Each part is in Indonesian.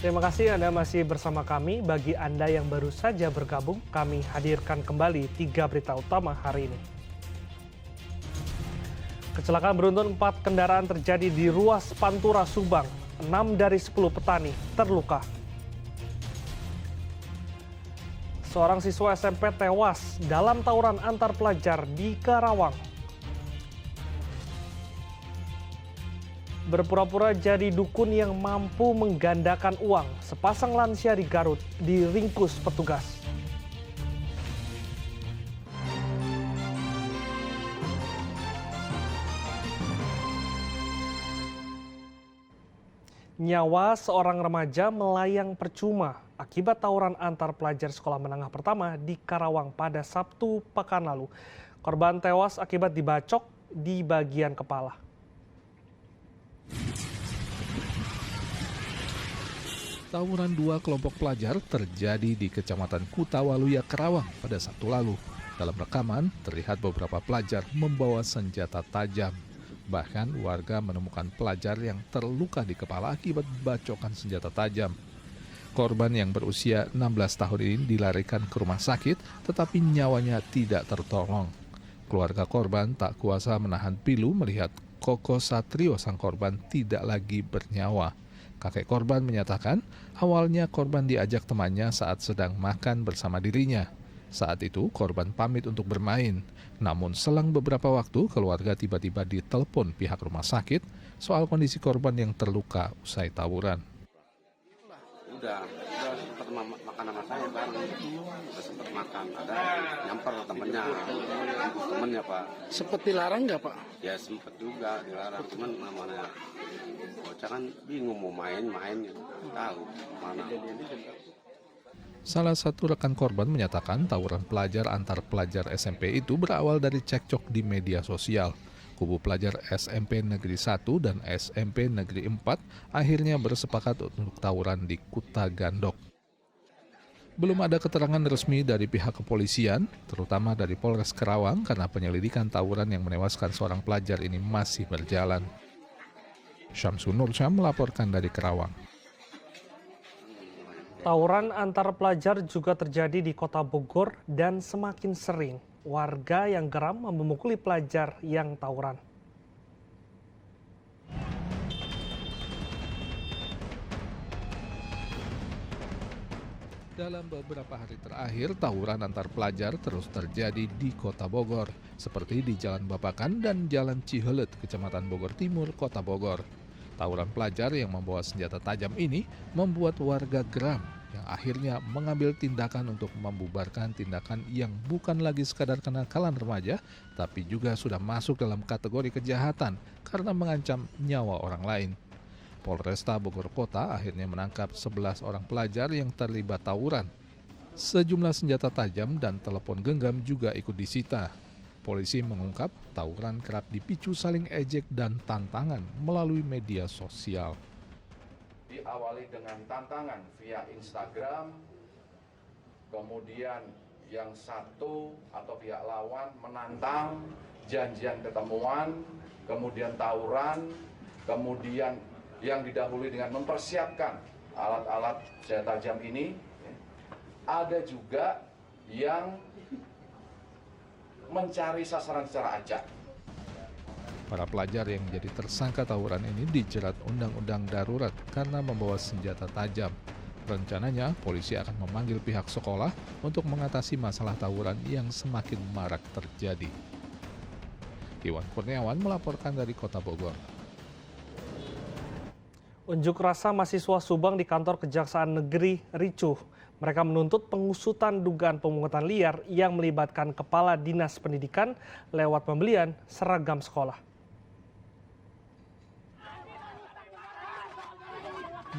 Terima kasih Anda masih bersama kami. Bagi Anda yang baru saja bergabung, kami hadirkan kembali 3 berita utama hari ini. Kecelakaan beruntun 4 kendaraan terjadi di ruas Pantura Subang. 6 dari 10 petani terluka. Seorang siswa SMP tewas dalam tawuran antar pelajar di Karawang. Berpura-pura jadi dukun yang mampu menggandakan uang. Sepasang lansia di Garut diringkus petugas. Nyawa seorang remaja melayang percuma akibat tawuran antar pelajar sekolah menengah pertama di Karawang pada Sabtu pekan lalu. Korban tewas akibat dibacok di bagian kepala. Tawuran dua kelompok pelajar terjadi di Kecamatan Kutawaluya, Karawang pada Sabtu lalu. Dalam rekaman, terlihat beberapa pelajar membawa senjata tajam. Bahkan warga menemukan pelajar yang terluka di kepala akibat bacokan senjata tajam. Korban yang berusia 16 tahun ini dilarikan ke rumah sakit, tetapi nyawanya tidak tertolong. Keluarga korban tak kuasa menahan pilu melihat Koko Satrio sang korban tidak lagi bernyawa. Kakek korban menyatakan awalnya korban diajak temannya saat sedang makan bersama dirinya. Saat itu korban pamit untuk bermain. Namun selang beberapa waktu keluarga tiba-tiba ditelepon pihak rumah sakit soal kondisi korban yang terluka usai tawuran. Udah sempat makan sama saya bareng, udah sempat makan, ada nyamper temennya Pak. Sempat dilarang nggak Pak? Ya sempat juga dilarang, cuman namanya bocah kan bingung mau main gitu, tahu mana. Salah satu rekan korban menyatakan tawuran pelajar antar pelajar SMP itu berawal dari cekcok di media sosial. Kubu pelajar SMP Negeri 1 dan SMP Negeri 4 akhirnya bersepakat untuk tawuran di Kuta Gandok. Belum ada keterangan resmi dari pihak kepolisian, terutama dari Polres Karawang, karena penyelidikan tawuran yang menewaskan seorang pelajar ini masih berjalan. Syamsun Nursyam melaporkan dari Karawang. Tawuran antar pelajar juga terjadi di Kota Bogor dan semakin sering warga yang geram memukuli pelajar yang tawuran. Dalam beberapa hari terakhir, tawuran antar pelajar terus terjadi di Kota Bogor, seperti di Jalan Babakan dan Jalan Cihelet, Kecamatan Bogor Timur, Kota Bogor. Tawuran pelajar yang membawa senjata tajam ini membuat warga geram yang akhirnya mengambil tindakan untuk membubarkan tindakan yang bukan lagi sekadar kenakalan remaja, tapi juga sudah masuk dalam kategori kejahatan karena mengancam nyawa orang lain. Polresta Bogor Kota akhirnya menangkap 11 orang pelajar yang terlibat tawuran. Sejumlah senjata tajam dan telepon genggam juga ikut disita. Polisi mengungkap tawuran kerap dipicu saling ejek dan tantangan melalui media sosial. Diawali dengan tantangan via Instagram, kemudian yang satu atau pihak lawan menantang, janjian ketemuan, kemudian tawuran, kemudian yang didahului dengan mempersiapkan alat-alat senjata tajam ini. Ada juga yang mencari sasaran secara acak. Para pelajar yang menjadi tersangka tawuran ini dijerat Undang-Undang Darurat karena membawa senjata tajam. Rencananya, polisi akan memanggil pihak sekolah untuk mengatasi masalah tawuran yang semakin marak terjadi. Iwan Kurniawan melaporkan dari Kota Bogor. Unjuk rasa mahasiswa Subang di kantor Kejaksaan Negeri ricuh. Mereka menuntut pengusutan dugaan pemungutan liar yang melibatkan Kepala Dinas Pendidikan lewat pembelian seragam sekolah.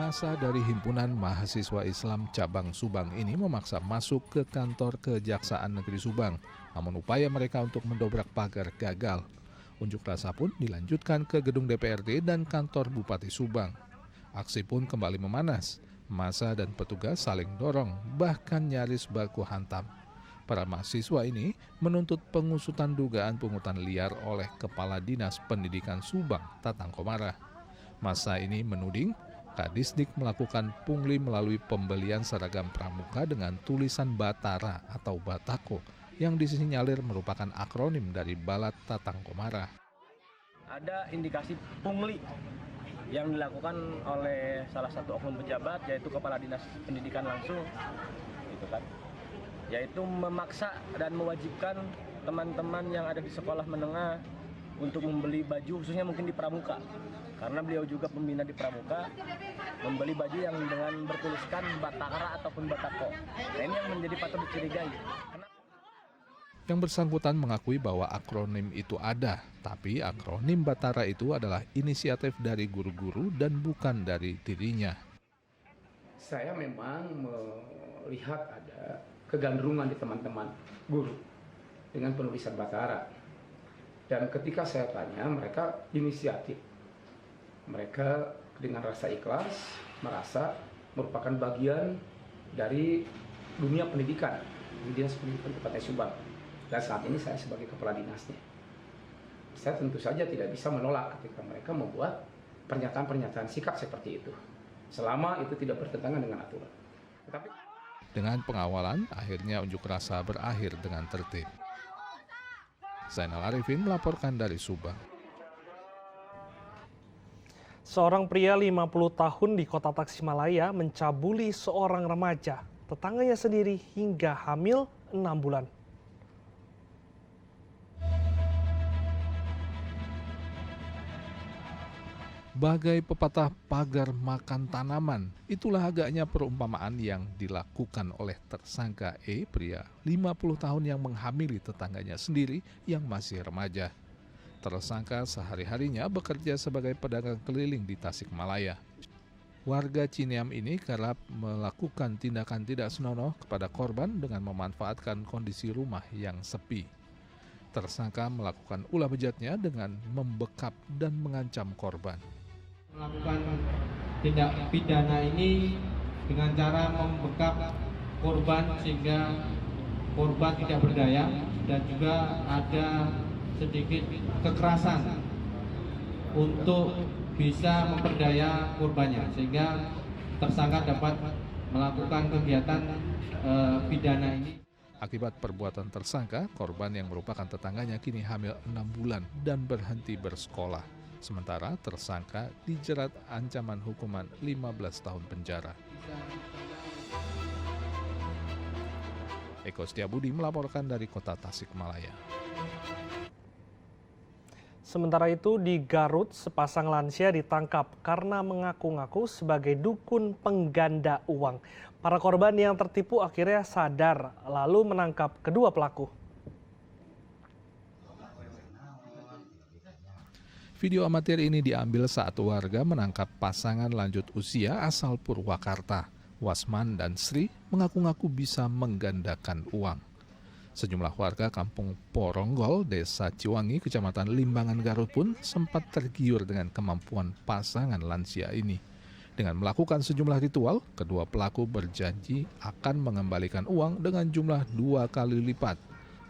Masa dari Himpunan Mahasiswa Islam Cabang Subang ini memaksa masuk ke kantor Kejaksaan Negeri Subang. Namun upaya mereka untuk mendobrak pagar gagal. Unjuk rasa pun dilanjutkan ke gedung DPRD dan kantor Bupati Subang. Aksi pun kembali memanas. Massa dan petugas saling dorong, bahkan nyaris baku hantam. Para mahasiswa ini menuntut pengusutan dugaan pungutan liar oleh Kepala Dinas Pendidikan Subang, Tatang Komara. Massa ini menuding Kadisdik melakukan pungli melalui pembelian seragam pramuka dengan tulisan Batara atau Batako yang disinyalir merupakan akronim dari Balat Tatang Komara. Ada indikasi pungli yang dilakukan oleh salah satu oknum pejabat, yaitu Kepala Dinas Pendidikan langsung, gitu kan, yaitu memaksa dan mewajibkan teman-teman yang ada di sekolah menengah untuk membeli baju, khususnya mungkin di pramuka, karena beliau juga pembina di pramuka, membeli baju yang dengan bertuliskan Batara ataupun Batako. Nah, ini yang menjadi patut dicurigai. Yang bersangkutan mengakui bahwa akronim itu ada, tapi akronim Batara itu adalah inisiatif dari guru-guru dan bukan dari dirinya. Saya memang melihat ada kegandrungan di teman-teman guru dengan penulisan Batara. Dan ketika saya tanya, mereka inisiatif. Mereka dengan rasa ikhlas merasa merupakan bagian dari dunia pendidikan di Dinas Pendidikan Kabupaten Subang. Dan saat ini saya sebagai kepala dinasnya. Saya tentu saja tidak bisa menolak ketika mereka membuat pernyataan-pernyataan sikap seperti itu, selama itu tidak bertentangan dengan aturan. Tetapi dengan pengawalan, akhirnya unjuk rasa berakhir dengan tertib. Zainal Arifin melaporkan dari Subang. Seorang pria 50 tahun di kota Tasikmalaya mencabuli seorang remaja, tetangganya sendiri hingga hamil 6 bulan. Bagai pepatah pagar makan tanaman, itulah agaknya perumpamaan yang dilakukan oleh tersangka E, pria 50 tahun yang menghamili tetangganya sendiri yang masih remaja. Tersangka sehari-harinya bekerja sebagai pedagang keliling di Tasikmalaya. Warga Cineam ini kerap melakukan tindakan tidak senonoh kepada korban dengan memanfaatkan kondisi rumah yang sepi. Tersangka melakukan ulah bejatnya dengan membekap dan mengancam korban. Melakukan tindak pidana ini dengan cara membekap korban sehingga korban tidak berdaya, dan juga ada sedikit kekerasan untuk bisa memperdaya korbannya sehingga tersangka dapat melakukan kegiatan pidana ini. Akibat perbuatan tersangka, korban yang merupakan tetangganya kini hamil 6 bulan dan berhenti bersekolah. Sementara tersangka dijerat ancaman hukuman 15 tahun penjara. Eko Setiabudi melaporkan dari kota Tasikmalaya. Sementara itu di Garut, sepasang lansia ditangkap karena mengaku-ngaku sebagai dukun pengganda uang. Para korban yang tertipu akhirnya sadar lalu menangkap kedua pelaku. Video amatir ini diambil saat warga menangkap pasangan lanjut usia asal Purwakarta. Wasman dan Sri mengaku-ngaku bisa menggandakan uang. Sejumlah warga kampung Poronggol, Desa Ciwangi, Kecamatan Limbangan, Garut pun sempat tergiur dengan kemampuan pasangan lansia ini. Dengan melakukan sejumlah ritual, kedua pelaku berjanji akan mengembalikan uang dengan jumlah 2 kali lipat.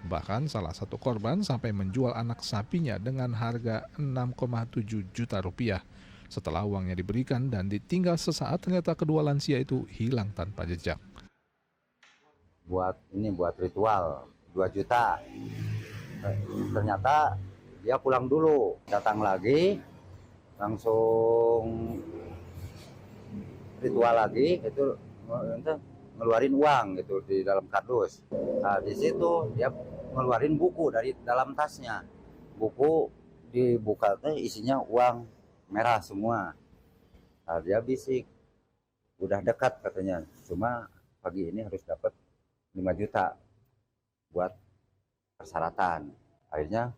Bahkan salah satu korban sampai menjual anak sapinya dengan harga 6,7 juta rupiah. Setelah uangnya diberikan dan ditinggal sesaat, ternyata kedua lansia itu hilang tanpa jejak. Buat ritual 2 juta. Ternyata dia pulang dulu, datang lagi, langsung ritual lagi, itu ngeluarin uang gitu di dalam kardus. Nah, di situ dia ngeluarin buku dari dalam tasnya. Buku dibuka isinya uang merah semua. Nah, dia bisik, udah dekat katanya. Cuma pagi ini harus dapat 5 juta buat persyaratan. Akhirnya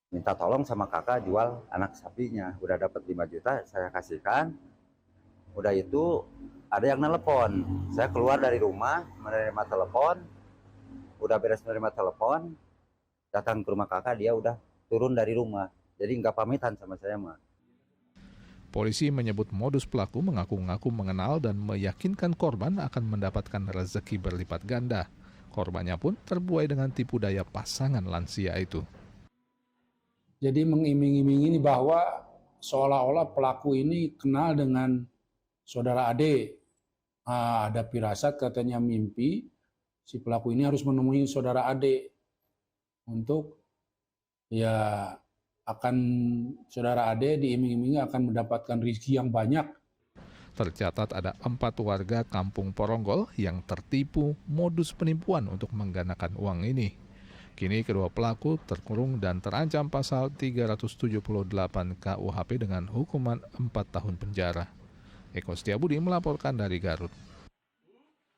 minta tolong sama kakak jual anak sapinya. Udah dapat 5 juta, saya kasihkan. Udah itu ada yang nelpon. Saya keluar dari rumah menerima telepon. Udah beres menerima telepon, datang ke rumah kakak, dia udah turun dari rumah. Jadi nggak pamitan sama saya mah. Polisi menyebut modus pelaku mengaku-ngaku mengenal dan meyakinkan korban akan mendapatkan rezeki berlipat ganda. Korbannya pun terbuai dengan tipu daya pasangan lansia itu. Jadi mengiming-imingi bahwa seolah-olah pelaku ini kenal dengan saudara Ade. Ada firasat katanya mimpi si pelaku ini harus menemui saudara Ade untuk ya akan saudara Ade diiming-imingi akan mendapatkan rezeki yang banyak. Tercatat ada 4 warga Kampung Poronggol yang tertipu modus penipuan untuk menggandakan uang ini. Kini kedua pelaku terkurung dan terancam pasal 378 KUHP dengan hukuman 4 tahun penjara. Eko Setiabudi melaporkan dari Garut.